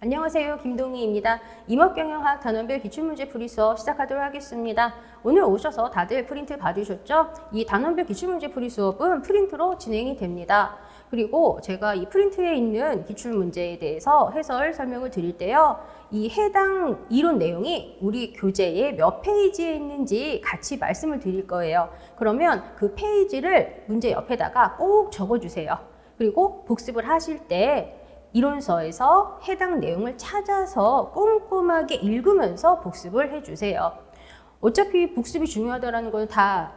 안녕하세요. 김동희입니다. 임업경영학 단원별 기출문제 풀이 수업 시작하도록 하겠습니다. 오늘 오셔서 다들 프린트 받으셨죠? 이 단원별 기출문제 풀이 수업은 프린트로 진행이 됩니다. 그리고 제가 이 프린트에 있는 기출문제에 대해서 해설 설명을 드릴 때요. 이 해당 이론 내용이 우리 교재에 몇 페이지에 있는지 같이 말씀을 드릴 거예요. 그러면 그 페이지를 문제 옆에다가 꼭 적어주세요. 그리고 복습을 하실 때 이론서에서 해당 내용을 찾아서 꼼꼼하게 읽으면서 복습을 해주세요. 어차피 복습이 중요하다는 건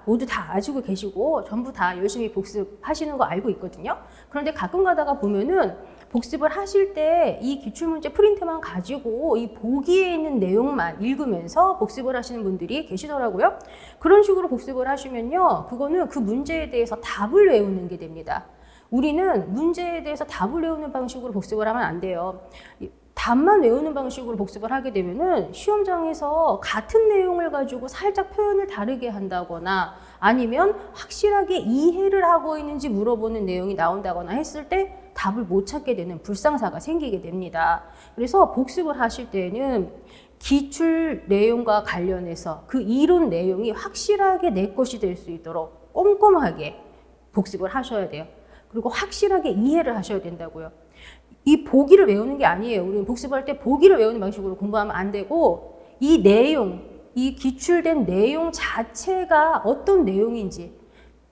모두 다 아시고 계시고 전부 다 열심히 복습하시는 거 알고 있거든요. 그런데 가끔 가다가 보면은 복습을 하실 때 이 기출문제 프린트만 가지고 이 보기에 있는 내용만 읽으면서 복습을 하시는 분들이 계시더라고요. 그런 식으로 복습을 하시면요. 그거는 그 문제에 대해서 답을 외우는 게 됩니다. 우리는 문제에 대해서 답을 외우는 방식으로 복습을 하면 안 돼요. 답만 외우는 방식으로 복습을 하게 되면은 시험장에서 같은 내용을 가지고 살짝 표현을 다르게 한다거나 아니면 확실하게 이해를 하고 있는지 물어보는 내용이 나온다거나 했을 때 답을 못 찾게 되는 불상사가 생기게 됩니다. 그래서 복습을 하실 때는 기출 내용과 관련해서 그 이론 내용이 확실하게 내 것이 될 수 있도록 꼼꼼하게 복습을 하셔야 돼요. 그리고 확실하게 이해를 하셔야 된다고요. 이 보기를 외우는 게 아니에요. 우리는 복습할 때 보기를 외우는 방식으로 공부하면 안 되고 이 내용, 이 기출된 내용 자체가 어떤 내용인지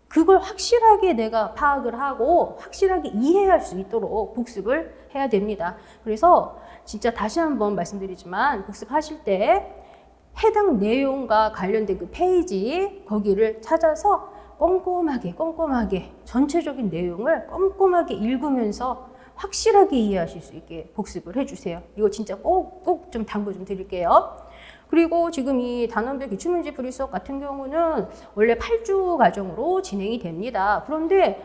그걸 확실하게 내가 파악을 하고 확실하게 이해할 수 있도록 복습을 해야 됩니다. 그래서 진짜 다시 한번 말씀드리지만 복습하실 때 해당 내용과 관련된 그 페이지 거기를 찾아서 꼼꼼하게 전체적인 내용을 꼼꼼하게 읽으면서 확실하게 이해하실 수 있게 복습을 해주세요. 이거 진짜 꼭 좀 당부 좀 드릴게요. 그리고 지금 이 단원별 기출문제 풀이 수업 같은 경우는 원래 8주 과정으로 진행이 됩니다. 그런데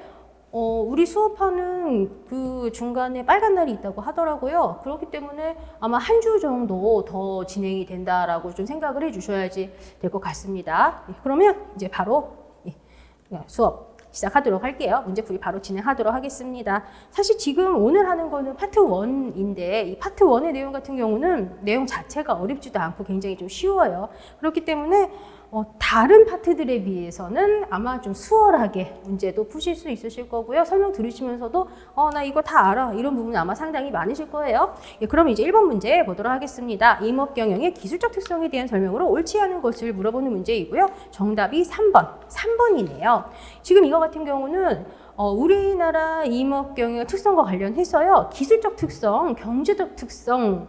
우리 수업하는 그 중간에 빨간 날이 있다고 하더라고요. 그렇기 때문에 아마 한 주 정도 더 진행이 된다라고 좀 생각을 해주셔야지 될 것 같습니다. 그러면 이제 바로 수업 시작하도록 할게요. 문제풀이 바로 진행하도록 하겠습니다. 사실 지금 오늘 하는 거는 파트 1인데 이 파트 1의 내용 같은 경우는 내용 자체가 어렵지도 않고 굉장히 좀 쉬워요. 그렇기 때문에 다른 파트들에 비해서는 아마 좀 수월하게 문제도 푸실 수 있으실 거고요. 설명 들으시면서도 나 이거 다 알아. 이런 부분 아마 상당히 많으실 거예요. 그럼 이제 1번 문제 보도록 하겠습니다. 임업경영의 기술적 특성에 대한 설명으로 옳지 않은 것을 물어보는 문제이고요. 정답이 3번이네요. 지금 이거 같은 경우는 우리나라 임업경영 특성과 관련해서요. 기술적 특성, 경제적 특성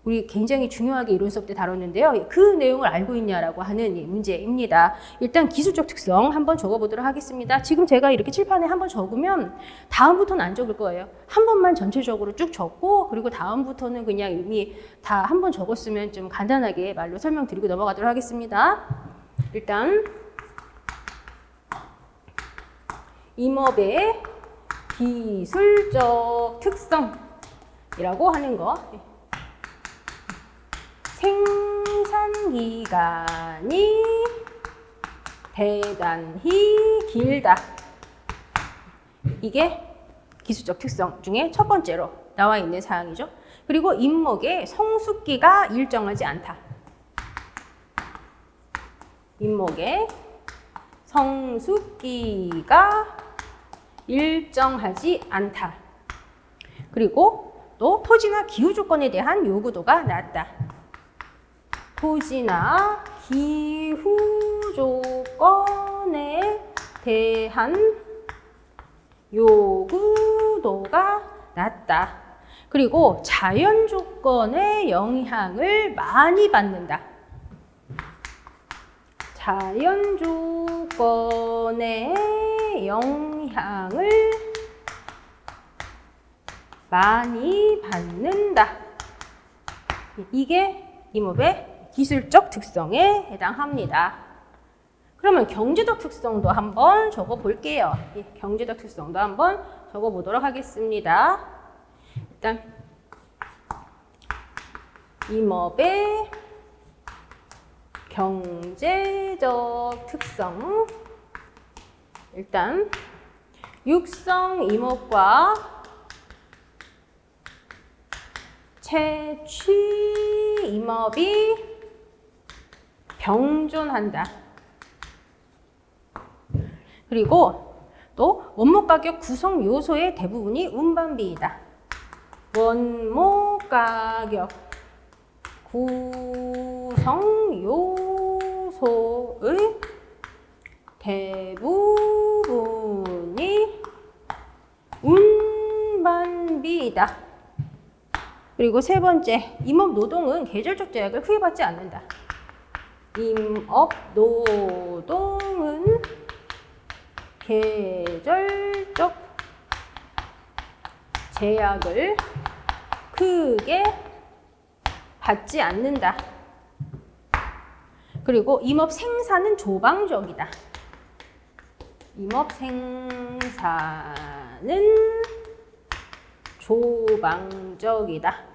우리 굉장히 중요하게 이론 수업 때 다뤘는데요. 그 내용을 알고 있냐라고 하는 문제입니다. 일단 기술적 특성 한번 적어보도록 하겠습니다. 지금 제가 이렇게 칠판에 한번 적으면 다음부터는 안 적을 거예요. 한 번만 전체적으로 쭉 적고 그리고 다음부터는 그냥 이미 다 한 번 적었으면 좀 간단하게 말로 설명드리고 넘어가도록 하겠습니다. 일단 임업의 기술적 특성이라고 하는 거 생산기간이 대단히 길다. 이게 기술적 특성 중에 첫 번째로 나와 있는 사항이죠. 그리고 임목의 성숙기가 일정하지 않다. 임목의 성숙기가 일정하지 않다. 그리고 또 토지나 기후 조건에 대한 요구도가 낮다. 토지나 기후 조건에 대한 요구도가 낮다. 그리고 자연 조건의 영향을 많이 받는다. 자연 조건의 영향을 많이 받는다. 이게 임업의 기술적 특성에 해당합니다. 그러면 경제적 특성도 한번 적어 볼게요. 경제적 특성도 한번 적어 보도록 하겠습니다. 일단 임업의 경제적 특성 일단 육성 임업과 채취 임업이 병존한다. 그리고 또 원목 가격 구성 요소의 대부분이 운반비이다. 원목 가격 구성 요소의 대부분이 운반비이다. 그리고 세 번째, 임업 노동은 계절적 제약을 크게 받지 않는다. 임업 노동은 계절적 제약을 크게 받지 않는다. 그리고 임업 생산은 조방적이다. 임업 생산은 조방적이다.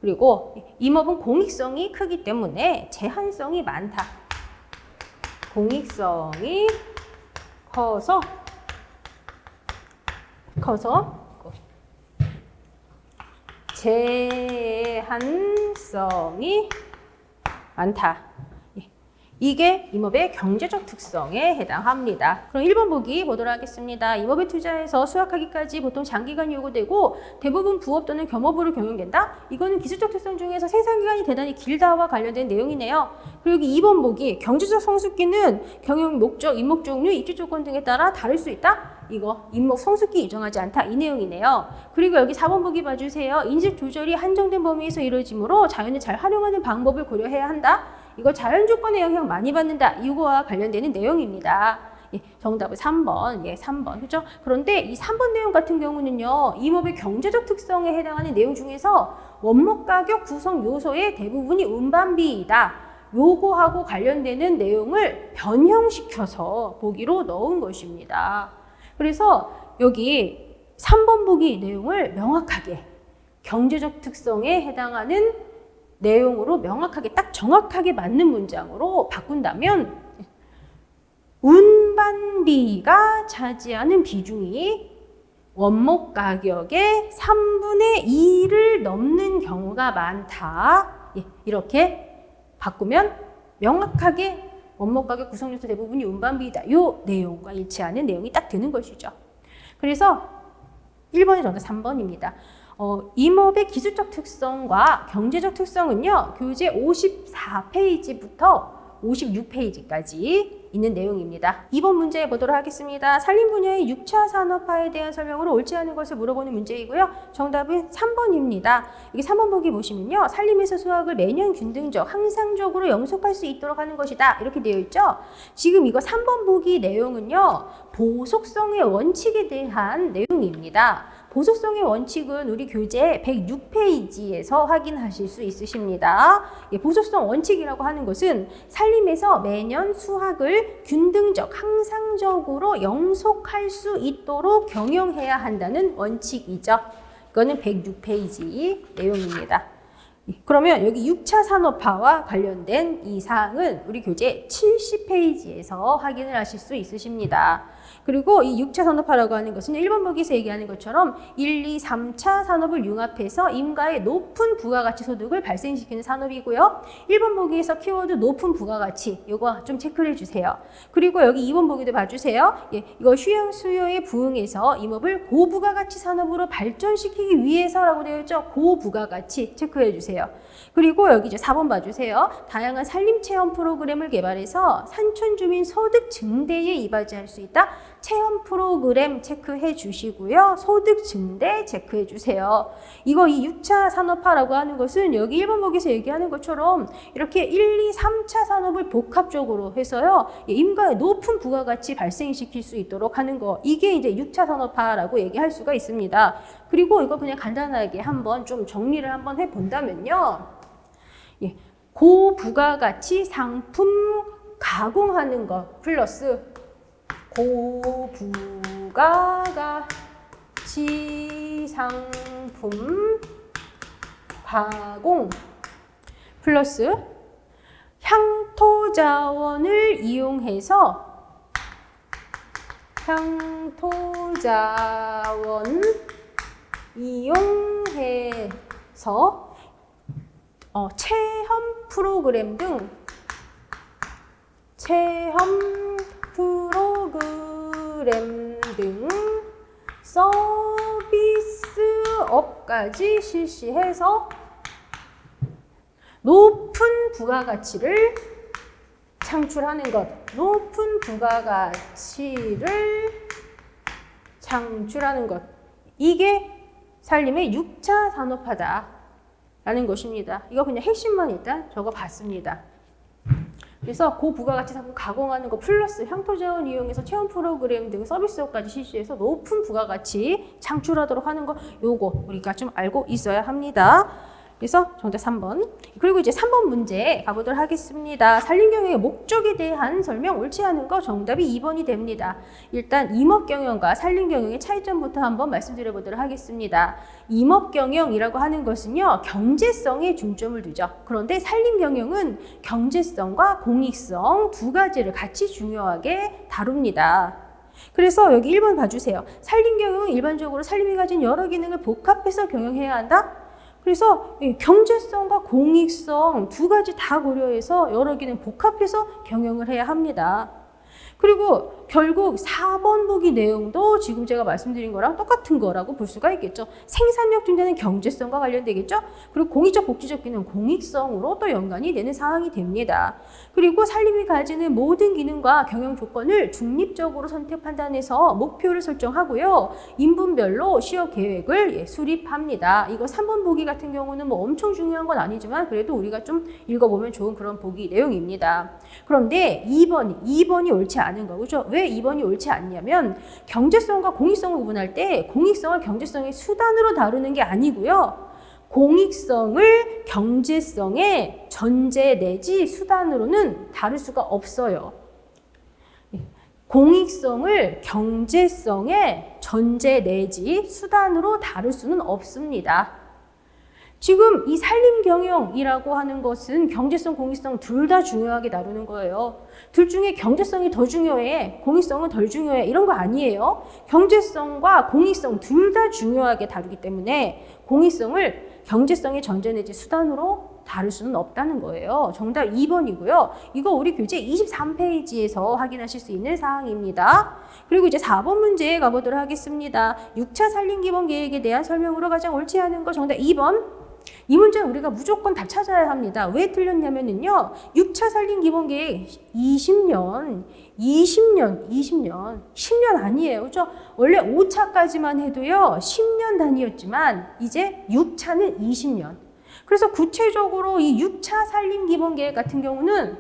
그리고 임업은 공익성이 크기 때문에 제한성이 많다. 공익성이 커서 제한성이 많다. 이게 임업의 경제적 특성에 해당합니다. 그럼 1번 보기 보도록 하겠습니다. 임업에 투자해서 수확하기까지 보통 장기간이 요구되고 대부분 부업 또는 겸업으로 경영된다. 이거는 기술적 특성 중에서 생산기간이 대단히 길다와 관련된 내용이네요. 그리고 2번 보기 경제적 성숙기는 경영 목적, 임목 종류, 입지 조건 등에 따라 다를 수 있다. 이거 임목 성숙기 일정하지 않다. 이 내용이네요. 그리고 여기 4번 보기 봐주세요. 인식 조절이 한정된 범위에서 이루어지므로 자연을 잘 활용하는 방법을 고려해야 한다. 이거 자연 조건의 영향 많이 받는다. 이거와 관련되는 내용입니다. 예, 정답은 3번. 예, 3번. 그죠? 그런데 이 3번 내용 같은 경우는요. 임업의 경제적 특성에 해당하는 내용 중에서 원목 가격 구성 요소의 대부분이 운반비이다. 요거하고 관련되는 내용을 변형시켜서 보기로 넣은 것입니다. 그래서 여기 3번 보기 내용을 명확하게 경제적 특성에 해당하는 내용으로 명확하게 딱 정확하게 맞는 문장으로 바꾼다면 운반비가 차지하는 비중이 원목 가격의 3분의 2를 넘는 경우가 많다. 예, 이렇게 바꾸면 명확하게 원목 가격 구성 요소 대부분이 운반비이다. 이 내용과 일치하는 내용이 딱 되는 것이죠. 그래서 1번이 정답 3번입니다. 임업의 기술적 특성과 경제적 특성은요. 교재 54페이지부터 56페이지까지 있는 내용입니다. 2번 문제 보도록 하겠습니다. 산림 분야의 6차 산업화에 대한 설명으로 옳지 않은 것을 물어보는 문제이고요. 정답은 3번입니다. 이게 3번 보기 보시면요. 산림에서 수확을 매년 균등적, 항상적으로 영속할 수 있도록 하는 것이다. 이렇게 되어 있죠. 지금 이거 3번 보기 내용은요. 보속성의 원칙에 대한 내용입니다. 보속성의 원칙은 우리 교재 106페이지에서 확인하실 수 있으십니다. 예, 보속성 원칙이라고 하는 것은 산림에서 매년 수확을 균등적, 항상적으로 영속할 수 있도록 경영해야 한다는 원칙이죠. 이거는 106페이지 내용입니다. 그러면 여기 6차 산업화와 관련된 이 사항은 우리 교재 70페이지에서 확인을 하실 수 있으십니다. 그리고 이 6차 산업화라고 하는 것은 1번 보기에서 얘기하는 것처럼 1, 2, 3차 산업을 융합해서 임가의 높은 부가가치 소득을 발생시키는 산업이고요. 1번 보기에서 키워드 높은 부가가치 이거 좀 체크를 해주세요. 그리고 여기 2번 보기도 봐주세요. 예, 이거 휴양 수요에 부응해서 임업을 고부가가치 산업으로 발전시키기 위해서라고 되어 있죠. 고부가가치 체크해 주세요. 그리고 여기 이제 4번 봐주세요. 다양한 산림 체험 프로그램을 개발해서 산촌 주민 소득 증대에 이바지할 수 있다. 체험 프로그램 체크해 주시고요. 소득 증대 체크해 주세요. 이거 이 6차 산업화라고 하는 것은 여기 1번 보기에서 얘기하는 것처럼 이렇게 1, 2, 3차 산업을 복합적으로 해서요. 임가의 높은 부가가치 발생시킬 수 있도록 하는 거. 이게 이제 6차 산업화라고 얘기할 수가 있습니다. 그리고 이거 그냥 간단하게 한번 좀 정리를 한번 해본다면요. 예, 고부가가치 상품 가공하는 것 플러스 고부가가치 상품 가공 플러스 향토 자원을 이용해서 향토 자원 이용해서 체험 프로그램 등 서비스업까지 실시해서 높은 부가가치를 창출하는 것. 높은 부가가치를 창출하는 것. 이게 산림의 6차 산업화다라는 것입니다. 이거 그냥 핵심만 일단 적어봤습니다. 그래서 고부가가치 상품 가공하는 거 플러스 향토자원 이용해서 체험 프로그램 등 서비스업까지 실시해서 높은 부가가치 창출하도록 하는 거, 요거 우리가 좀 알고 있어야 합니다. 그래서 정답 3번. 그리고 이제 3번 문제 가보도록 하겠습니다. 산림경영의 목적에 대한 설명 옳지 않은 거 정답이 2번이 됩니다. 일단 임업경영과 산림경영의 차이점부터 한번 말씀드려보도록 하겠습니다. 임업경영이라고 하는 것은요, 경제성에 중점을 두죠. 그런데 산림경영은 경제성과 공익성 두 가지를 같이 중요하게 다룹니다. 그래서 여기 1번 봐주세요. 산림경영은 일반적으로 산림이 가진 여러 기능을 복합해서 경영해야 한다. 그래서 경제성과 공익성 두 가지 다 고려해서 여러 기능 복합해서 경영을 해야 합니다. 그리고 결국 4번 보기 내용도 지금 제가 말씀드린 거랑 똑같은 거라고 볼 수가 있겠죠. 생산력 증대는 경제성과 관련되겠죠. 그리고 공익적 복지적 기능, 공익성으로 또 연관이 되는 사항이 됩니다. 그리고 산림이 가지는 모든 기능과 경영 조건을 중립적으로 선택 판단해서 목표를 설정하고요. 인분별로 시업 계획을 수립합니다. 이거 3번 보기 같은 경우는 뭐 엄청 중요한 건 아니지만 그래도 우리가 좀 읽어보면 좋은 그런 보기 내용입니다. 그런데 2번이 옳지 않은 거죠. 왜 2번이 옳지 않냐면 경제성과 공익성을 구분할 때 공익성을 경제성의 수단으로 다루는 게 아니고요. 공익성을 경제성의 전제 내지 수단으로는 다룰 수가 없어요. 공익성을 경제성의 전제 내지 수단으로 다룰 수는 없습니다. 지금 이 산림경영이라고 하는 것은 경제성, 공익성 둘 다 중요하게 다루는 거예요. 둘 중에 경제성이 더 중요해, 공익성은 덜 중요해, 이런 거 아니에요. 경제성과 공익성 둘 다 중요하게 다루기 때문에 공익성을 경제성의 전제 내지 수단으로 다룰 수는 없다는 거예요. 정답 2번이고요. 이거 우리 교재 23페이지에서 확인하실 수 있는 사항입니다. 그리고 이제 4번 문제 가보도록 하겠습니다. 6차 산림기본계획에 대한 설명으로 가장 옳지 않은 거 정답 2번. 이 문제는 우리가 무조건 다 찾아야 합니다. 왜 틀렸냐면요. 6차 산림기본계획 10년 아니에요. 그렇죠? 원래 5차까지만 해도요. 10년 단위였지만 이제 6차는 20년. 그래서 구체적으로 이 6차 산림기본계획 같은 경우는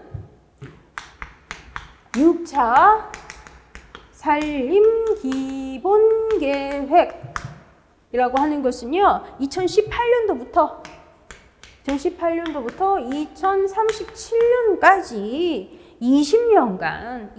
6차 산림기본계획이라고 하는 것은요. 2018년도부터 2037년까지 20년간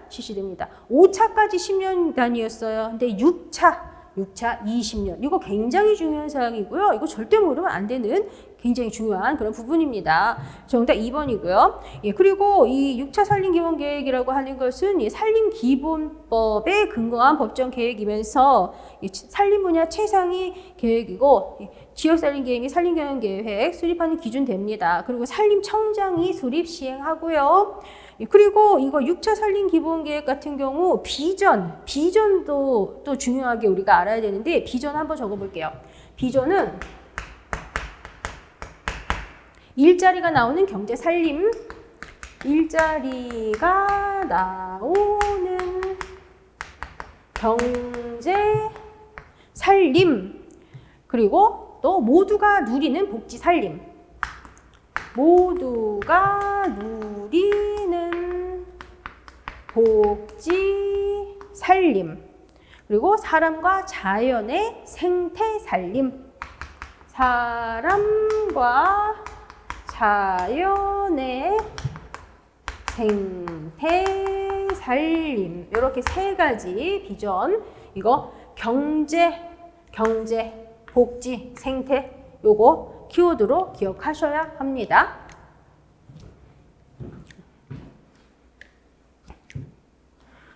실시됩니다. 5차까지 10년 단위였어요. 근데 6차 20년. 이거 굉장히 중요한 사항이고요. 이거 절대 모르면 안 되는 굉장히 중요한 그런 부분입니다. 정답 2번이고요. 예, 그리고 이 6차 산림기본계획이라고 하는 것은 이 산림기본법에 근거한 법정 계획이면서 산림 분야 최상위 계획이고 지역산림계획이 산림경영계획 수립하는 기준 됩니다. 그리고 산림청장이 수립 시행하고요. 그리고 이거 6차 산림기본계획 같은 경우 비전도 또 중요하게 우리가 알아야 되는데 비전 한번 적어볼게요. 비전은 일자리가 나오는 경제산림, 일자리가 나오는 경제산림, 그리고 또 모두가 누리는 복지산림, 모두가 누리는 복지산림, 그리고 사람과 자연의 생태산림, 사람과 자연의 생태산림, 이렇게 세 가지 비전, 이거 경제, 복지, 생태, 요거 키워드로 기억하셔야 합니다.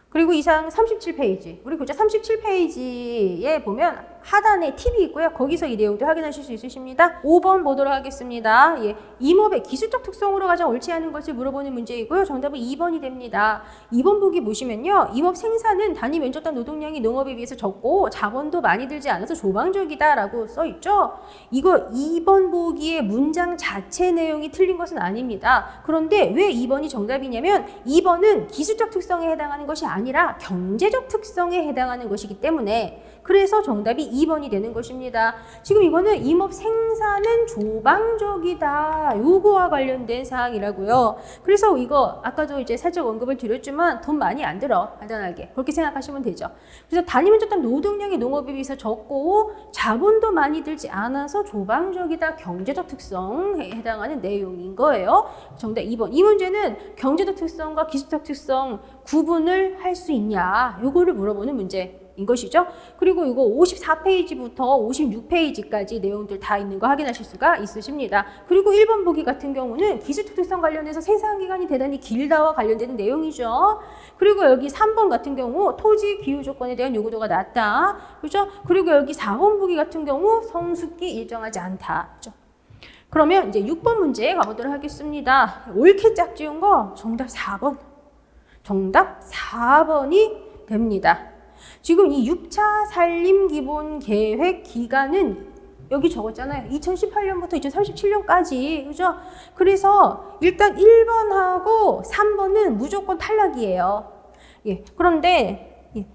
그리고 이상 37페이지, 우리 교재 37페이지에 보면 하단에 팁이 있고요. 거기서 이 내용도 확인하실 수 있으십니다. 5번 보도록 하겠습니다. 예, 임업의 기술적 특성으로 가장 옳지 않은 것을 물어보는 문제이고요. 정답은 2번이 됩니다. 2번 보기 보시면요. 임업 생산은 단위 면적당 노동량이 농업에 비해서 적고 자본도 많이 들지 않아서 조방적이다 라고 써있죠. 이거 2번 보기의 문장 자체 내용이 틀린 것은 아닙니다. 그런데 왜 2번이 정답이냐면 2번은 기술적 특성에 해당하는 것이 아니라 경제적 특성에 해당하는 것이기 때문에 그래서 정답이 2번이 되는 것입니다. 지금 이거는 임업 생산은 조방적이다. 요거와 관련된 사항이라고요. 그래서 이거 아까도 이제 살짝 언급을 드렸지만 돈 많이 안 들어. 간단하게. 그렇게 생각하시면 되죠. 그래서 단위 면적당 노동량이 농업에 비해서 적고 자본도 많이 들지 않아서 조방적이다. 경제적 특성에 해당하는 내용인 거예요. 정답 2번. 이 문제는 경제적 특성과 기술적 특성 구분을 할 수 있냐. 요거를 물어보는 문제. 인 것이죠. 그리고 이거 54페이지부터 56페이지까지 내용들 다 있는 거 확인하실 수가 있으십니다. 그리고 1번 보기 같은 경우는 기술적 특성 관련해서 생산 기간이 대단히 길다와 관련되는 내용이죠. 그리고 여기 3번 같은 경우 토지 기후 조건에 대한 요구도가 낮다. 그렇죠? 그리고 여기 4번 보기 같은 경우 성숙기 일정하지 않다. 그렇죠? 그러면 이제 6번 문제 가보도록 하겠습니다. 옳게 짝지은 거 정답 4번. 정답 4번이 됩니다. 지금 이 6차 산림기본계획 기간은 여기 적었잖아요. 2018년부터 2037년까지. 그죠? 그래서 일단 1번하고 3번은 무조건 탈락이에요. 예. 그런데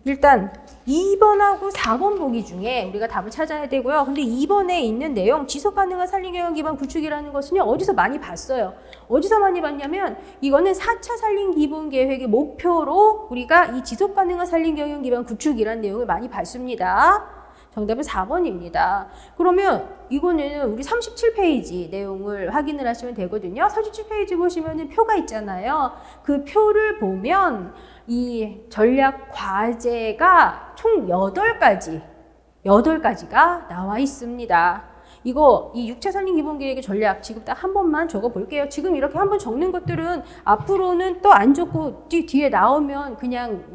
일단 2번하고 4번 보기 중에 우리가 답을 찾아야 되고요. 근데 2번에 있는 내용 지속가능한 산림경영 기반 구축이라는 것은요. 어디서 많이 봤어요. 어디서 많이 봤냐면 이거는 4차 산림기본계획의 목표로 우리가 이 지속가능한 산림경영 기반 구축이라는 내용을 많이 봤습니다. 정답은 4번입니다. 그러면 이거는 우리 37페이지 내용을 확인을 하시면 되거든요. 37페이지 보시면은 표가 있잖아요. 그 표를 보면 이 전략 과제가 총 8가지가 나와 있습니다. 이거 이 6차 산림기본계획의 전략 지금 딱 한 번만 적어 볼게요. 지금 이렇게 한번 적는 것들은 앞으로는 또 안 적고 뒤에 나오면 그냥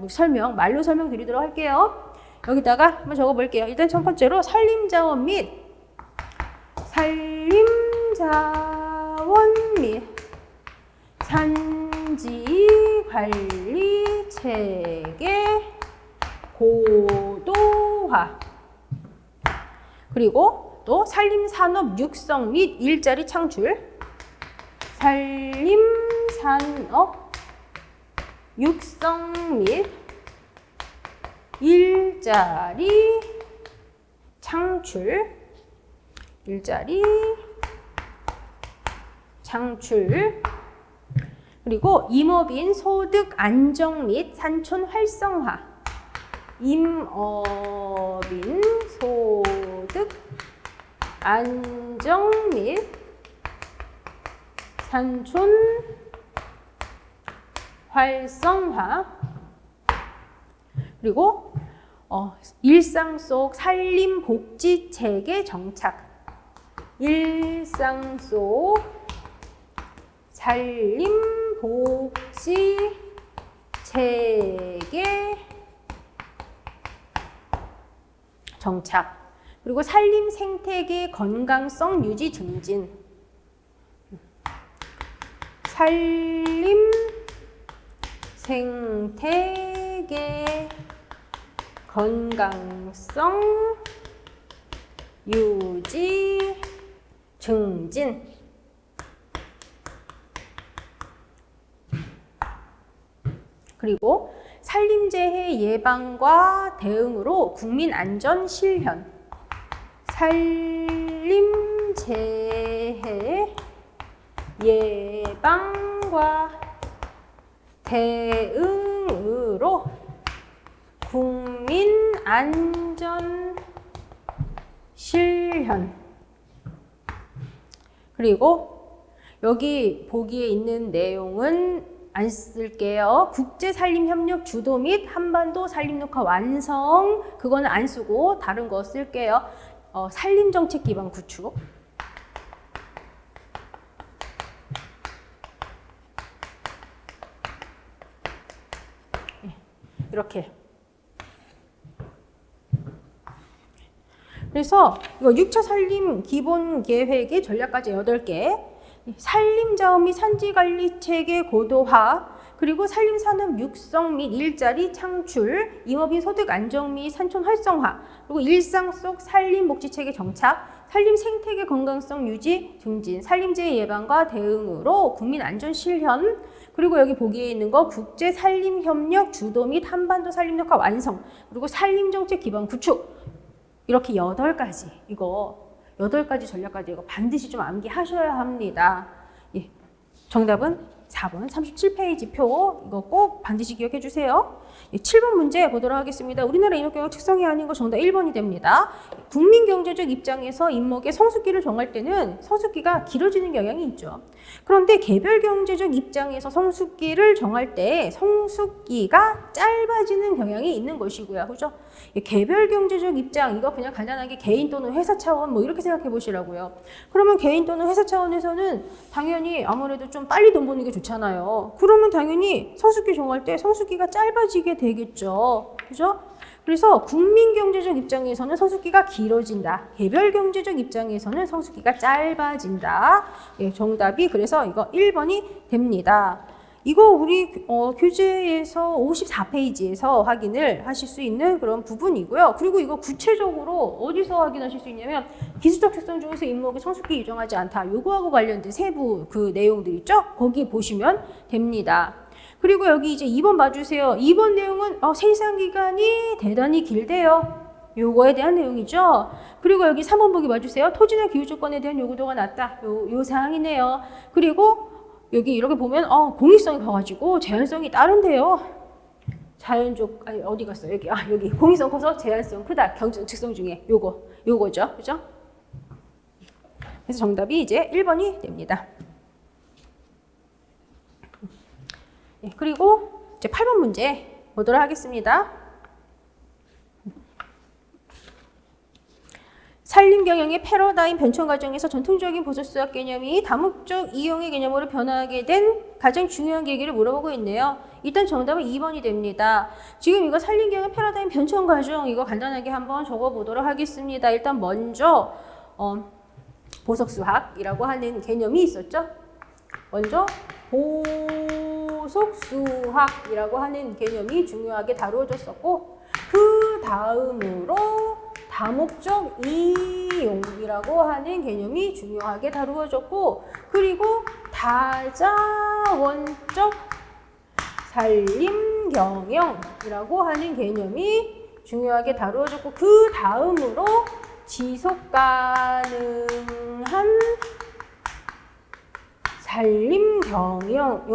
말로 설명드리도록 할게요. 여기다가 한번 적어 볼게요. 일단 첫 번째로 산림자원 및 산지 관리 체계 고도화. 그리고 또 산림산업 육성 및 일자리 창출. 산림산업 육성 및 일자리 창출. 그리고 임업인 소득 안정 및 산촌 활성화. 임업인 소득 안정 및 산촌 활성화. 그리고 일상 속 산림 복지 체계 정착. 일상 속 산림 복지 체계 정착. 그리고 산림 생태계 건강성 유지 증진. 산림 생태계 건강성 유지 증진. 그리고 산림재해 예방과 대응으로 국민안전 실현. 산림재해 예방과 대응으로 국민안전 실현. 그리고 여기 보기에 있는 내용은 안 쓸게요. 국제산림협력 주도 및 한반도 산림녹화 완성. 그거는 안 쓰고 다른 거 쓸게요. 산림정책 기반 구축. 이렇게. 그래서 이거 6차 산림 기본 계획의 전략까지 8개, 산림자원 및 산지관리 체계 고도화, 그리고 산림산업 육성 및 일자리 창출, 임업인 소득 안정 및 산촌 활성화, 그리고 일상 속 산림복지체계 정착, 산림 생태계 건강성 유지 증진, 산림재해 예방과 대응으로 국민 안전 실현, 그리고 여기 보기에 있는 거 국제 산림 협력 주도 및 한반도 산림 역학 완성, 그리고 산림 정책 기반 구축. 이렇게 8가지, 이거 8가지 전략까지 이거 반드시 좀 암기하셔야 합니다. 예. 정답은 4번 37페이지 표, 이거 꼭 반드시 기억해 주세요. 7번 문제 보도록 하겠습니다. 우리나라 임업경영 특성이 아닌 거 정답 1번이 됩니다. 국민경제적 입장에서 임목의 성숙기를 정할 때는 성숙기가 길어지는 경향이 있죠. 그런데 개별경제적 입장에서 성숙기를 정할 때 성숙기가 짧아지는 경향이 있는 것이고요. 그죠? 개별경제적 입장, 이거 그냥 간단하게 개인 또는 회사 차원 뭐 이렇게 생각해 보시라고요. 그러면 개인 또는 회사 차원에서는 당연히 아무래도 좀 빨리 돈 버는 게 좋잖아요. 그러면 당연히 성숙기 정할 때 성숙기가 짧아지게 되겠죠. 그죠? 그래서 국민경제적 입장에서는 성숙기가 길어진다. 개별경제적 입장에서는 성숙기가 짧아진다. 예, 정답이 그래서 이거 1번이 됩니다. 이거 우리 교재에서 54페이지에서 확인을 하실 수 있는 그런 부분이고요. 그리고 이거 구체적으로 어디서 확인하실 수 있냐면 기술적 특성 중에서 임목의 성숙기 유정하지 않다. 요거하고 관련된 세부 그 내용들 있죠? 거기 보시면 됩니다. 그리고 여기 이제 2번 봐주세요. 2번 내용은 생산기간이 대단히 길대요. 요거에 대한 내용이죠. 그리고 여기 3번 보기 봐주세요. 토지나 기후조건에 대한 요구도가 낮다. 요 사항이네요. 그리고 여기 이렇게 보면 공익성이 커가지고 제한성이 다른데요. 자연적 아니 어디 갔어? 여기 공익성 커서 제한성 크다. 경제적 특성 중에 요거죠. 그죠? 그래서 정답이 이제 1번이 됩니다. 예, 그리고 이제 8번 문제 보도록 하겠습니다. 산림경영의 패러다임 변천 과정에서 전통적인 보수수학 개념이 다목적 이용의 개념으로 변화하게 된 가장 중요한 계기를 물어보고 있네요. 일단 정답은 2번이 됩니다. 지금 이거 산림경영 패러다임 변천 과정 이거 간단하게 한번 적어보도록 하겠습니다. 일단 먼저 보석수학이라고 하는 개념이 있었죠. 먼저 보석수학이라고 하는 개념이 중요하게 다루어졌었고 그 다음으로 다목적 이용이라고 하는 개념이 중요하게 다루어졌고 그리고 다자원적 산림경영이라고 하는 개념이 중요하게 다루어졌고 그 다음으로 지속가능한 산림경영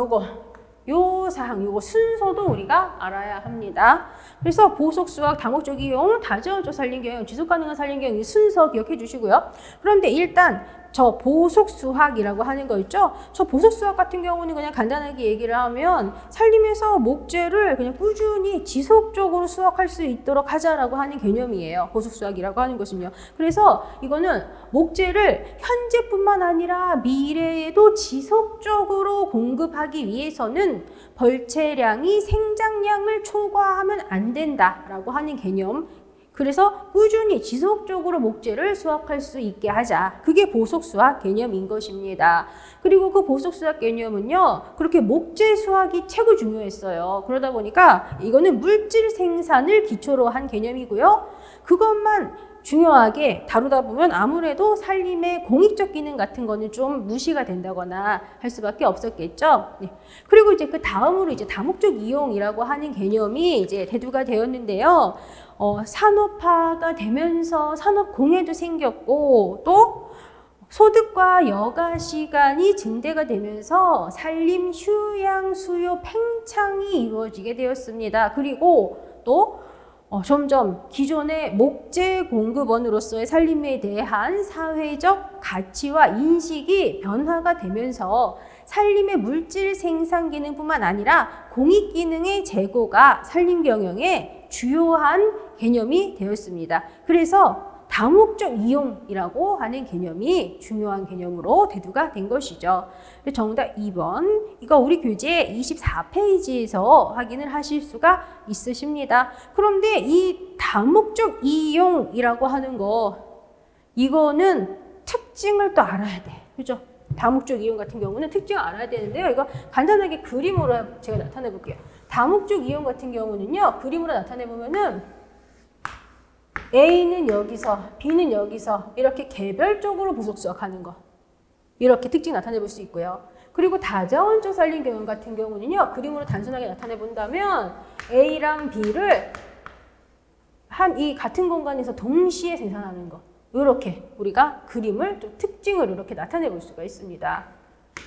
요 사항, 요거 순서도 우리가 알아야 합니다. 그래서 보석수학, 다목적 이용, 다자원적 산림경영, 지속가능한 산림경영 이 순서 기억해 주시고요. 그런데 일단 저 보석수학이라고 하는 거 있죠? 저 보석수학 같은 경우는 그냥 간단하게 얘기를 하면 산림에서 목재를 그냥 꾸준히 지속적으로 수확할 수 있도록 하자라고 하는 개념이에요. 보석수학이라고 하는 것은요. 그래서 이거는 목재를 현재뿐만 아니라 미래에도 지속적으로 공급하기 위해서는 벌채량이 생장량을 초과하면 안 된다라고 하는 개념. 그래서 꾸준히 지속적으로 목재를 수확할 수 있게 하자. 그게 보석수학 개념인 것입니다. 그리고 그 보석수학 개념은요. 그렇게 목재 수확이 최고 중요했어요. 그러다 보니까 이거는 물질 생산을 기초로 한 개념이고요. 그것만 중요하게 다루다 보면 아무래도 산림의 공익적 기능 같은 거는 좀 무시가 된다거나 할 수밖에 없었겠죠. 네. 그리고 이제 그 다음으로 이제 다목적 이용이라고 하는 개념이 이제 대두가 되었는데요. 산업화가 되면서 산업공해도 생겼고 또 소득과 여가 시간이 증대가 되면서 산림 휴양 수요 팽창이 이루어지게 되었습니다. 그리고 또 점점 기존의 목재 공급원으로서의 산림에 대한 사회적 가치와 인식이 변화가 되면서 산림의 물질 생산 기능뿐만 아니라 공익 기능의 제고가 산림 경영의 주요한 개념이 되었습니다. 그래서 다목적 이용이라고 하는 개념이 중요한 개념으로 대두가 된 것이죠. 정답 2번. 이거 우리 교재 24페이지에서 확인을 하실 수가 있으십니다. 그런데 이 다목적 이용이라고 하는 거 이거는 특징을 또 알아야 돼. 그죠? 다목적 이용 같은 경우는 특징을 알아야 되는데요. 이거 간단하게 그림으로 제가 나타내 볼게요. 다목적 이용 같은 경우는요. 그림으로 나타내 보면은 A는 여기서, B는 여기서 이렇게 개별적으로 부속수학하는 거. 이렇게 특징 나타내 볼 수 있고요. 그리고 다자원적 살림 경영 같은 경우는요. 그림으로 단순하게 나타내 본다면 A랑 B를 이 같은 공간에서 동시에 생산하는 거. 이렇게 우리가 그림을 좀 특징을 이렇게 나타내 볼 수가 있습니다.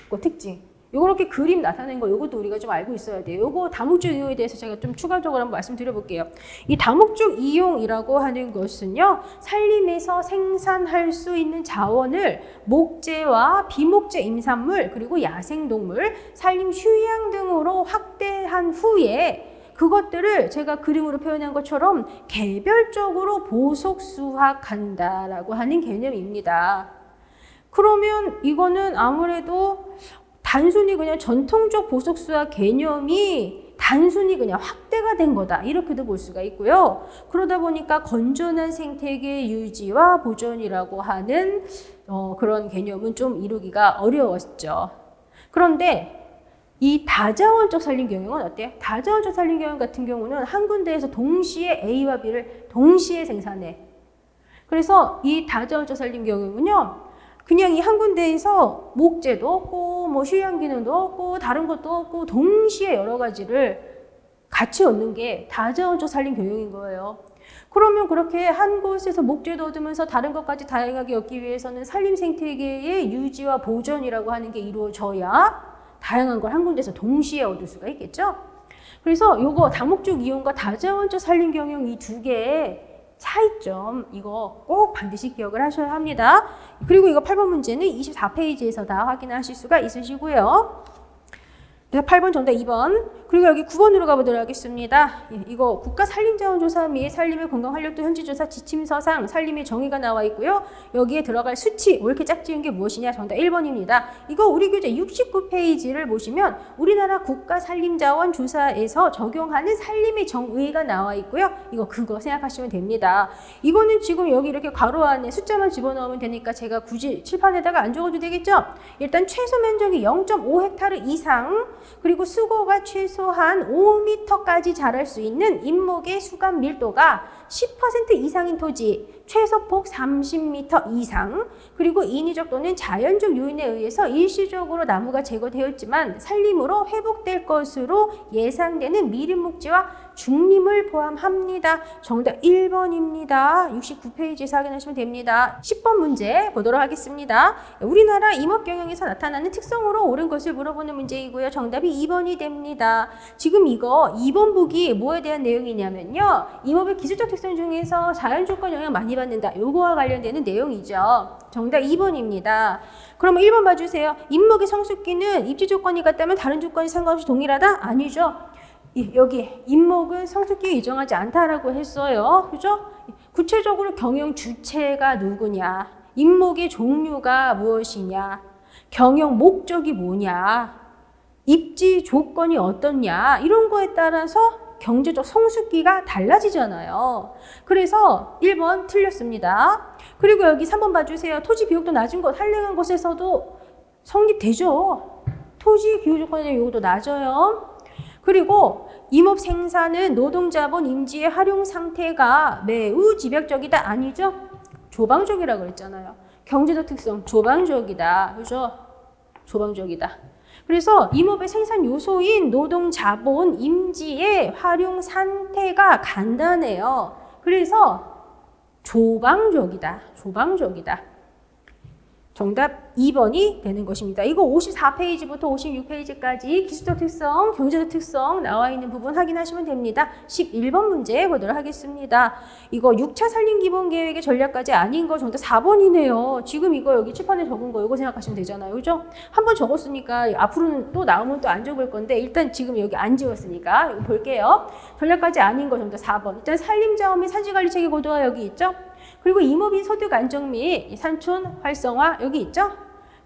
그 특징. 요렇게 그림 나타낸 거 요것도 우리가 좀 알고 있어야 돼요. 요거 다목적 이용에 대해서 제가 좀 추가적으로 한번 말씀드려 볼게요. 이 다목적 이용이라고 하는 것은요. 살림에서 생산할 수 있는 자원을 목재와 비목재 임산물 그리고 야생동물, 산림 휴양 등으로 확대한 후에 그것들을 제가 그림으로 표현한 것처럼 개별적으로 보속 수확한다라고 하는 개념입니다. 그러면 이거는 아무래도 단순히 그냥 전통적 보속 수학 개념이 단순히 그냥 확대가 된 거다. 이렇게도 볼 수가 있고요. 그러다 보니까 건전한 생태계 유지와 보존이라고 하는 그런 개념은 좀 이루기가 어려웠죠. 그런데 이 다자원적 산림 경영은 어때요? 다자원적 산림 경영 같은 경우는 한 군데에서 동시에 A와 B를 동시에 생산해. 그래서 이 다자원적 산림 경영은요. 그냥 이 한 군데에서 목재도 없고 뭐 휴양 기능도 없고 다른 것도 없고 동시에 여러 가지를 같이 얻는 게 다자원적 산림 경영인 거예요. 그러면 그렇게 한 곳에서 목재도 얻으면서 다른 것까지 다양하게 얻기 위해서는 산림 생태계의 유지와 보존이라고 하는 게 이루어져야 다양한 걸 한 군데서 동시에 얻을 수가 있겠죠. 그래서 요거 다목적 이용과 다자원적 산림 경영 이 두 개의 차이점 이거 꼭 반드시 기억을 하셔야 합니다. 그리고 이거 8번 문제는 24페이지에서 다 확인하실 수가 있으시고요. 그래서 8번 정답 2번. 그리고 여기 9번으로 가보도록 하겠습니다. 이거 국가산림자원조사 및 산림의 건강활력도 현지조사 지침서상 산림의 정의가 나와 있고요. 여기에 들어갈 수치, 왜 이렇게 짝지은 게 무엇이냐? 정답 1번입니다. 이거 우리 교재 69페이지를 보시면 우리나라 국가산림자원조사에서 적용하는 산림의 정의가 나와 있고요. 그거 생각하시면 됩니다. 이거는 지금 여기 이렇게 괄호 안에 숫자만 집어넣으면 되니까 제가 굳이 칠판에다가 안 적어도 되겠죠? 일단 최소 면적이 0.5헥타르 이상 그리고 수고가 최소한 5m까지 자랄 수 있는 잎목의 수감 밀도가 10% 이상인 토지, 최소폭 30m 이상, 그리고 인위적 또는 자연적 요인에 의해서 일시적으로 나무가 제거되었지만 산림으로 회복될 것으로 예상되는 미림목지와 중림을 포함합니다. 정답 1번입니다. 69페이지에서 확인하시면 됩니다. 10번 문제 보도록 하겠습니다. 우리나라 임업경영에서 나타나는 특성으로 옳은 것을 물어보는 문제이고요. 정답이 2번이 됩니다. 지금 이거 2번 보기 뭐에 대한 내용이냐면요. 임업의 기술적 특성 중에서 자연조건 영향 많이 받는다. 요거와 관련되는 내용이죠. 정답 2번입니다. 그러면 1번 봐주세요. 잎목의 성숙기는 입지 조건이 같다면 다른 조건이 상관없이 동일하다? 아니죠. 여기 잎목은 성숙기에 일정하지 않다라고 했어요. 그죠? 구체적으로 경영 주체가 누구냐? 잎목의 종류가 무엇이냐? 경영 목적이 뭐냐? 입지 조건이 어떻냐? 이런 거에 따라서 경제적 성숙기가 달라지잖아요. 그래서 1번 틀렸습니다. 그리고 여기 3번 봐주세요. 토지 비용도 낮은 곳, 한량한 곳에서도 성립되죠. 토지 기후 조건의 요구도 낮아요. 그리고 임업 생산은 노동자본 임지의 활용 상태가 매우 집약적이다. 아니죠? 조방적이라고 그랬잖아요. 경제적 특성, 조방적이다. 그죠? 조방적이다. 그래서 임업의 생산 요소인 노동자본 임지의 활용 상태가 간단해요. 그래서 조방적이다. 조방적이다. 정답 2번이 되는 것입니다. 이거 54페이지부터 56페이지까지 기술적 특성, 경제적 특성 나와 있는 부분 확인하시면 됩니다. 11번 문제 보도록 하겠습니다. 이거 6차 산림기본계획의 전략까지 아닌 거 정답 4번이네요. 지금 이거 여기 칠판에 적은 거 이거 생각하시면 되잖아요. 그죠? 한번 적었으니까 앞으로는 또 나오면 또 안 적을 건데 일단 지금 여기 안 지웠으니까 이거 볼게요. 전략까지 아닌 거 정답 4번. 일단 산림자원 및 산지관리체계 고도화 여기 있죠? 그리고 임업인 소득 안정 및 산촌 활성화 여기 있죠?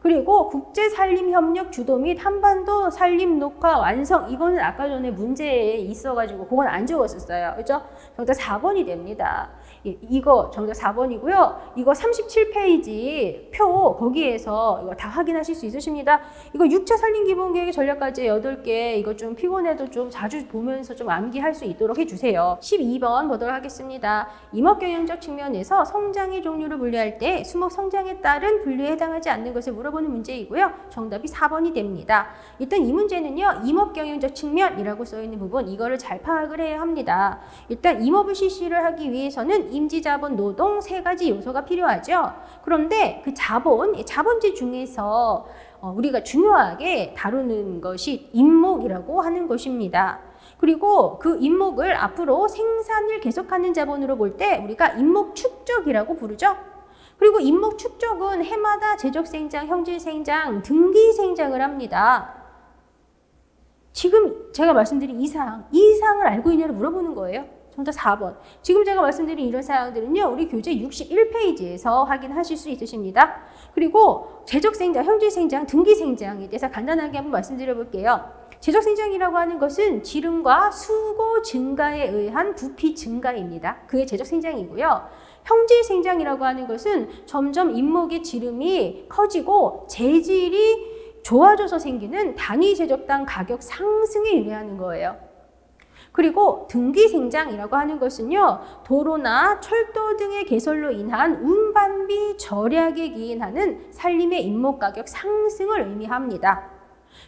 그리고 국제산림협력 주도 및 한반도 산림 녹화 완성 이거는 아까 전에 문제에 있어가지고 그건 안 적었었어요. 그죠? 정답 4번이 됩니다. 예, 이거 정답 4번이고요. 이거 37페이지 표 거기에서 이거 다 확인하실 수 있으십니다. 이거 6차 산림 기본계획 전략까지 8개 이거 좀 피곤해도 좀 자주 보면서 좀 암기할 수 있도록 해주세요. 12번 보도록 하겠습니다. 임업경영적 측면에서 성장의 종류를 분류할 때 수목 성장에 따른 분류에 해당하지 않는 것을 물어보는 문제이고요. 정답이 4번이 됩니다. 일단 이 문제는요. 임업경영적 측면이라고 써있는 부분 이거를 잘 파악을 해야 합니다. 일단 임업을 실시를 하기 위해서는 임지, 자본, 노동 세 가지 요소가 필요하죠. 그런데 그 자본지 중에서 우리가 중요하게 다루는 것이 임목이라고 하는 것입니다. 그리고 그 임목을 앞으로 생산을 계속하는 자본으로 볼 때 우리가 임목 축적이라고 부르죠. 그리고 임목 축적은 해마다 제적생장, 형질생장, 등기생장을 합니다. 지금 제가 말씀드린 이 사항을 알고 있냐를 물어보는 거예요. 정답 4번. 지금 제가 말씀드린 이런 사항들은요. 우리 교재 61페이지에서 확인하실 수 있으십니다. 그리고 제적생장, 형질생장, 등기생장에 대해서 간단하게 한번 말씀드려 볼게요. 제적생장이라고 하는 것은 지름과 수고 증가에 의한 부피 증가입니다. 그게 제적생장이고요. 형질생장이라고 하는 것은 점점 임목의 지름이 커지고 재질이 좋아져서 생기는 단위 제적당 가격 상승에 유리하는 거예요. 그리고 등기생장이라고 하는 것은요. 도로나 철도 등의 개설로 인한 운반비 절약에 기인하는 산림의 임목가격 상승을 의미합니다.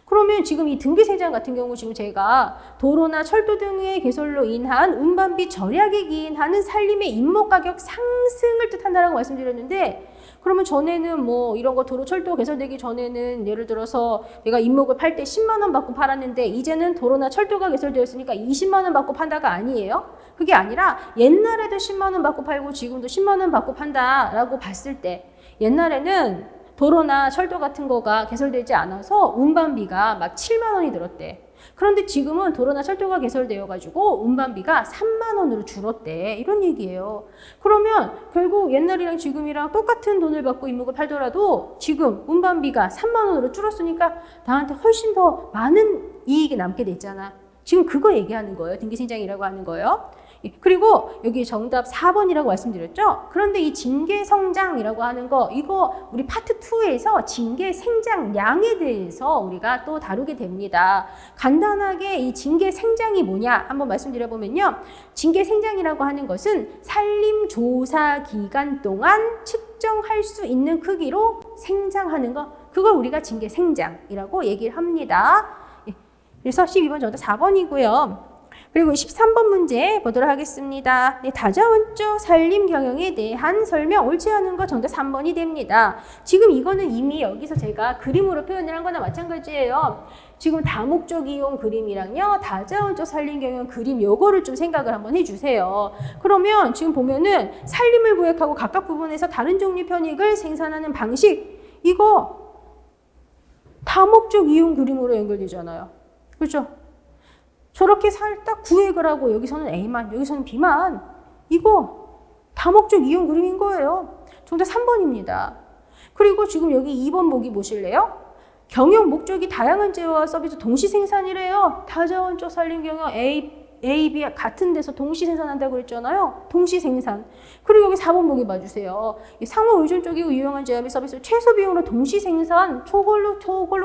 그러면 지금 이 등기생장 같은 경우 지금 제가 도로나 철도 등의 개설로 인한 운반비 절약에 기인하는 산림의 임목가격 상승을 뜻한다라고 말씀드렸는데 그러면 전에는 뭐 이런 거 도로 철도 개설되기 전에는 예를 들어서 내가 임목을 팔 때 10만 원 받고 팔았는데 이제는 도로나 철도가 개설되었으니까 20만 원 받고 판다가 아니에요. 그게 아니라 옛날에도 10만 원 받고 팔고 지금도 10만 원 받고 판다라고 봤을 때 옛날에는 도로나 철도 같은 거가 개설되지 않아서 운반비가 막 7만 원이 들었대. 그런데 지금은 도로나 철도가 개설되어 가지고 운반비가 3만 원으로 줄었대. 이런 얘기예요. 그러면 결국 옛날이랑 지금이랑 똑같은 돈을 받고 임목을 팔더라도 지금 운반비가 3만 원으로 줄었으니까 나한테 훨씬 더 많은 이익이 남게 됐잖아. 지금 그거 얘기하는 거예요. 등기생장이라고 하는 거예요. 그리고 여기 정답 4번이라고 말씀드렸죠. 그런데 이 징계성장이라고 하는 거 이거 우리 파트 2에서 징계생장량에 대해서 우리가 또 다루게 됩니다. 간단하게 이 징계생장이 뭐냐 한번 말씀드려보면요. 징계생장이라고 하는 것은 산림조사 기간 동안 측정할 수 있는 크기로 생장하는 거 그걸 우리가 징계생장이라고 얘기를 합니다. 그래서 12번 정답 4번이고요. 그리고 13번 문제 보도록 하겠습니다. 네, 다자원적 산림 경영에 대한 설명 옳지 않은 거 정답 3번이 됩니다. 지금 이거는 이미 여기서 제가 그림으로 표현을 한 거나 마찬가지예요. 지금 다목적 이용 그림이랑요. 다자원적 산림 경영 그림 요거를 좀 생각을 한번 해주세요. 그러면 지금 보면은 산림을 구획하고 각각 부분에서 다른 종류 편익을 생산하는 방식 이거 다목적 이용 그림으로 연결되잖아요. 그렇죠? 저렇게 살짝 구획을 하고 여기서는 A만, 여기서는 B만 이거 다목적 이용 그림인 거예요. 정답 3번입니다. 그리고 지금 여기 2번 보기 보실래요? 경영 목적이 다양한 재화와 서비스 동시 생산이래요. 다자원적 산림 경영 A, B 같은 데서 동시 생산한다고 그랬잖아요. 동시 생산. 그리고 여기 4번 보기 봐주세요. 상호 의존적이고 유용한 재화 및 서비스 최소 비용으로 동시 생산 저걸로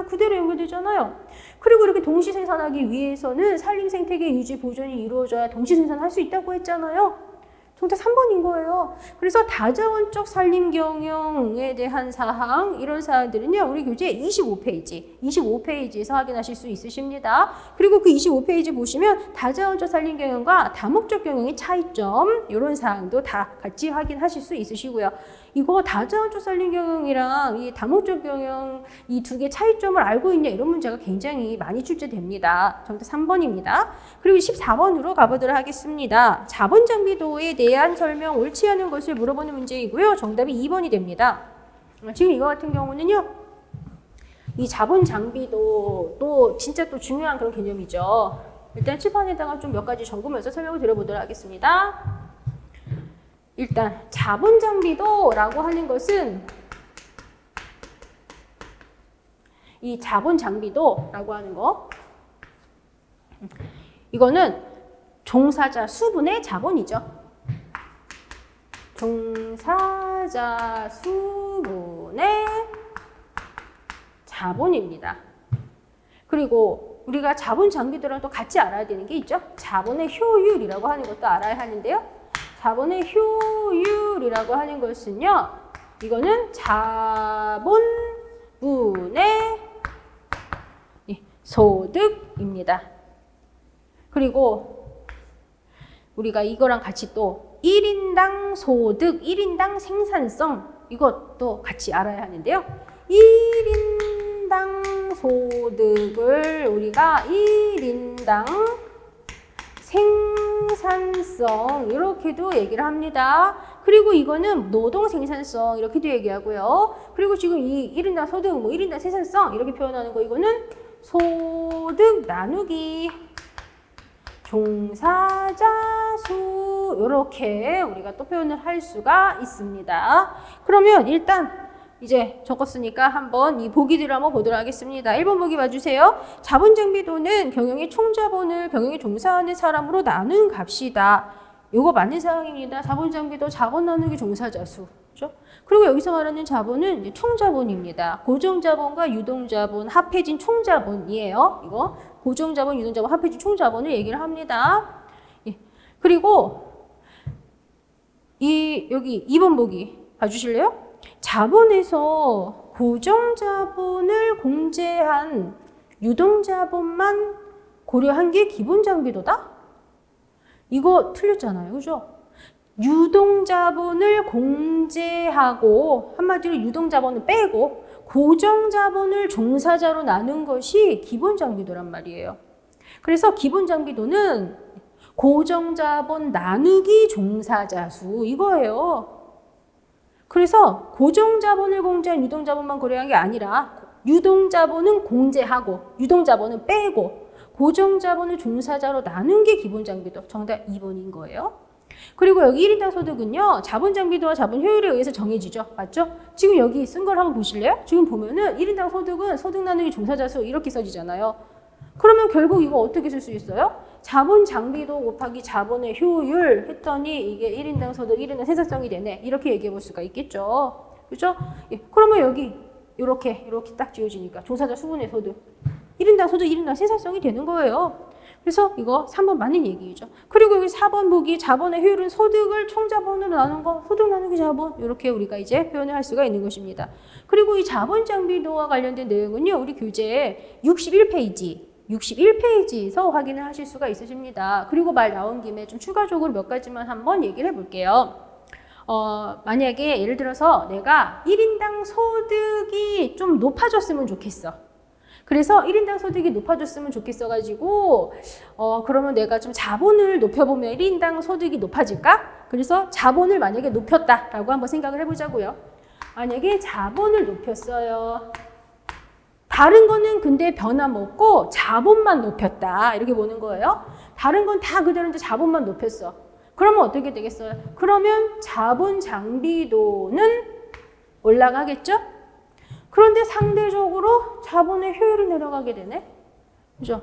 그대로 연결되잖아요. 그리고 이렇게 동시 생산하기 위해서는 산림 생태계 유지 보존이 이루어져야 동시 생산할 수 있다고 했잖아요. 정답 3번인 거예요. 그래서 다자원적 산림 경영에 대한 사항 이런 사항들은요. 우리 교재 25페이지에서 확인하실 수 있으십니다. 그리고 그 25페이지 보시면 다자원적 산림 경영과 다목적 경영의 차이점 이런 사항도 다 같이 확인하실 수 있으시고요. 이거 다자원적 산림 경영이랑 이 다목적 경영 이 두 개 차이점을 알고 있냐 이런 문제가 굉장히 많이 출제됩니다. 정답 3번입니다. 그리고 14번으로 가보도록 하겠습니다. 자본 장비도에 대한 설명 옳지 않은 것을 물어보는 문제이고요. 정답이 2번이 됩니다. 지금 이거 같은 경우는요. 이 자본 장비도 또 진짜 또 중요한 그런 개념이죠. 일단 칠판에다가 좀 몇 가지 적으면서 설명을 드려보도록 하겠습니다. 일단 자본 장비도라고 하는 것은 이 자본 장비도라고 하는 거 이거는 종사자 수분의 자본이죠. 종사자 수분의 자본입니다. 그리고 우리가 자본 장비도랑 또 같이 알아야 되는 게 있죠. 자본의 효율이라고 하는 것도 알아야 하는데요. 자본의 효율이라고 하는 것은요. 이거는 자본분의 소득입니다. 그리고 우리가 이거랑 같이 또 1인당 소득, 1인당 생산성 이것도 같이 알아야 하는데요. 1인당 소득을 우리가 1인당 생산성 이렇게도 얘기를 합니다. 그리고 이거는 노동 생산성 이렇게도 얘기하고요. 그리고 지금 이 1인당 소득, 뭐 1인당 생산성 이렇게 표현하는 거 이거는 소득 나누기 종사자 수 이렇게 우리가 또 표현을 할 수가 있습니다. 그러면 일단 이제 적었으니까 한번 이 보기들을 한번 보도록 하겠습니다. 1번 보기 봐주세요. 자본장비도는 경영의 총자본을 경영에 종사하는 사람으로 나눈 값이다. 이거 맞는 사항입니다. 자본장비도 자본 나누기 종사자 수. 그렇죠? 그리고 여기서 말하는 자본은 이제 총자본입니다. 고정자본과 유동자본 합해진 총자본이에요. 이거 고정자본, 유동자본 합해진 총자본을 얘기를 합니다. 예. 그리고 여기 2번 보기 봐주실래요? 자본에서 고정자본을 공제한 유동자본만 고려한 게 기본장비도다? 이거 틀렸잖아요. 그죠? 유동자본을 공제하고 한마디로 유동자본을 빼고 고정자본을 종사자로 나눈 것이 기본장비도란 말이에요. 그래서 기본장비도는 고정자본 나누기 종사자 수 이거예요. 그래서 고정자본을 공제한 유동자본만 고려한 게 아니라 유동자본은 공제하고 유동자본은 빼고 고정자본을 종사자로 나눈 게 기본장비도. 정답 2번인 거예요. 그리고 여기 1인당 소득은요. 자본장비도와 자본 효율에 의해서 정해지죠. 맞죠? 지금 여기 쓴 걸 한번 보실래요? 지금 보면은 1인당 소득은 소득 나누기 종사자 수 이렇게 써지잖아요. 그러면 결국 이거 어떻게 쓸 수 있어요? 자본 장비도 곱하기 자본의 효율 했더니 이게 1인당 소득, 1인당 생산성이 되네. 이렇게 얘기해 볼 수가 있겠죠. 그죠? 예. 그러면 여기 이렇게 딱 지워지니까 종사자 수분의 소득. 1인당 소득, 1인당 생산성이 되는 거예요. 그래서 이거 3번 맞는 얘기죠. 그리고 여기 4번 보기 자본의 효율은 소득을 총자본으로 나눈 거, 소득 나누기 자본 이렇게 우리가 이제 표현을 할 수가 있는 것입니다. 그리고 이 자본 장비도와 관련된 내용은요. 우리 교재 61페이지에서 확인을 하실 수가 있으십니다. 그리고 말 나온 김에 좀 추가적으로 몇 가지만 한번 얘기를 해볼게요. 만약에 예를 들어서 내가 1인당 소득이 좀 높아졌으면 좋겠어. 그래서 1인당 소득이 높아졌으면 좋겠어가지고 그러면 내가 좀 자본을 높여보면 1인당 소득이 높아질까? 그래서 자본을 만약에 높였다라고 한번 생각을 해보자고요. 만약에 자본을 높였어요. 다른 거는 근데 변함없고 자본만 높였다 이렇게 보는 거예요. 다른 건 다 그대로인데 자본만 높였어. 그러면 어떻게 되겠어요? 그러면 자본 장비도는 올라가겠죠? 그런데 상대적으로 자본의 효율이 내려가게 되네. 그죠?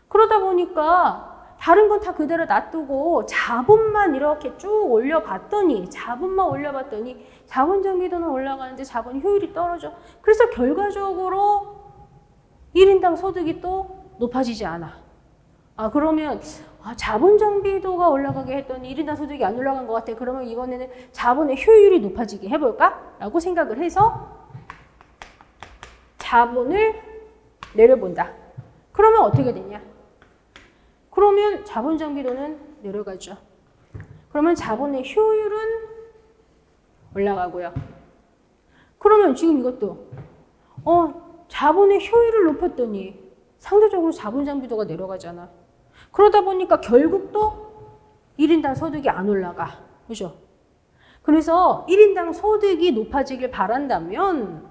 그러다 보니까 다른 건 다 그대로 놔두고 자본만 이렇게 쭉 올려봤더니 자본 장비도는 올라가는데 자본 효율이 떨어져. 그래서 결과적으로 1인당 소득이 또 높아지지 않아. 그러면 자본 장비도가 올라가게 했더니 1인당 소득이 안 올라간 것 같아. 그러면 이번에는 자본의 효율이 높아지게 해볼까? 라고 생각을 해서 자본을 내려본다. 그러면 어떻게 되냐? 그러면 자본 장비도는 내려가죠. 그러면 자본의 효율은 올라가고요. 그러면 지금 이것도 자본의 효율을 높였더니 상대적으로 자본 장비도가 내려가잖아. 그러다 보니까 결국 또 1인당 소득이 안 올라가. 그죠? 그래서 1인당 소득이 높아지길 바란다면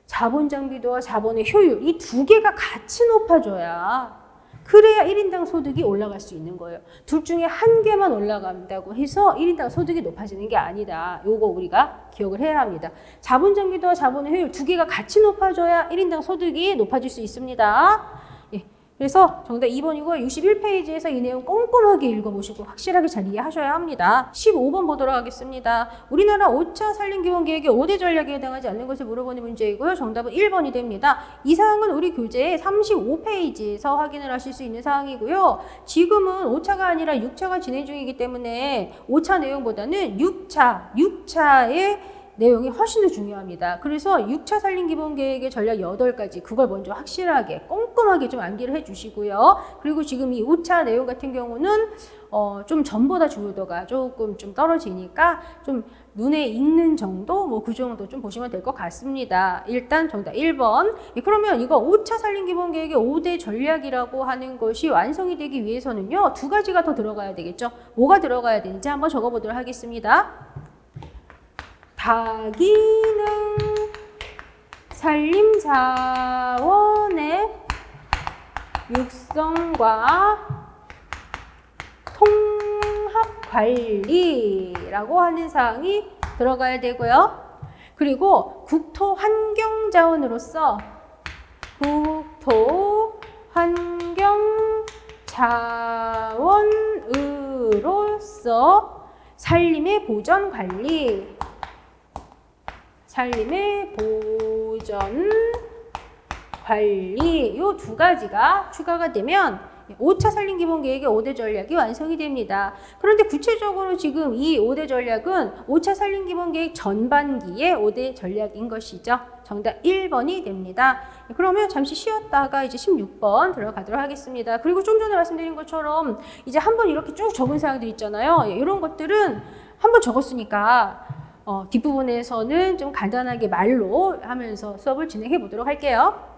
자본 장비도와 자본의 효율 이 두 개가 같이 높아져야 그래야 1인당 소득이 올라갈 수 있는 거예요. 둘 중에 한 개만 올라간다고 해서 1인당 소득이 높아지는 게 아니다. 요거 우리가 기억을 해야 합니다. 자본 장비도와 자본의 효율 두 개가 같이 높아져야 1인당 소득이 높아질 수 있습니다. 예. 그래서 정답 2번이고요. 61페이지에서 이 내용 꼼꼼하게 읽어보시고 확실하게 잘 이해하셔야 합니다. 15번 보도록 하겠습니다. 우리나라 5차 산림기본계획의 5대 전략에 해당하지 않는 것을 물어보는 문제이고요. 정답은 1번이 됩니다. 이 사항은 우리 교재의 35페이지에서 확인을 하실 수 있는 사항이고요. 지금은 5차가 아니라 6차가 진행 중이기 때문에 5차 내용보다는 6차의 내용이 훨씬 더 중요합니다. 그래서 6차 산림기본계획의 전략 8가지 그걸 먼저 확실하게 꼼꼼하게 좀 암기를 해주시고요. 그리고 지금 이 5차 내용 같은 경우는 좀 전보다 중요도가 조금 좀 떨어지니까 좀 눈에 익는 정도 뭐 그 정도 좀 보시면 될 것 같습니다. 일단 정답 1번. 그러면 이거 5차 산림기본계획의 5대 전략이라고 하는 것이 완성이 되기 위해서는요 2가지가 더 들어가야 되겠죠. 뭐가 들어가야 되는지 한번 적어보도록 하겠습니다. 다기능 산림자원의 육성과 통합관리라고 하는 사항이 들어가야 되고요. 그리고 국토환경자원으로서 산림의 보전 관리 이 2가지가 추가가 되면 5차 산림기본계획의 5대 전략이 완성이 됩니다. 그런데 구체적으로 지금 이 5대 전략은 5차 산림기본계획 전반기의 5대 전략인 것이죠. 정답 1번이 됩니다. 그러면 잠시 쉬었다가 이제 16번 들어가도록 하겠습니다. 그리고 좀 전에 말씀드린 것처럼 이제 한번 이렇게 쭉 적은 사항들 있잖아요. 이런 것들은 한번 적었으니까 뒷부분에서는 좀 간단하게 말로 하면서 수업을 진행해 보도록 할게요.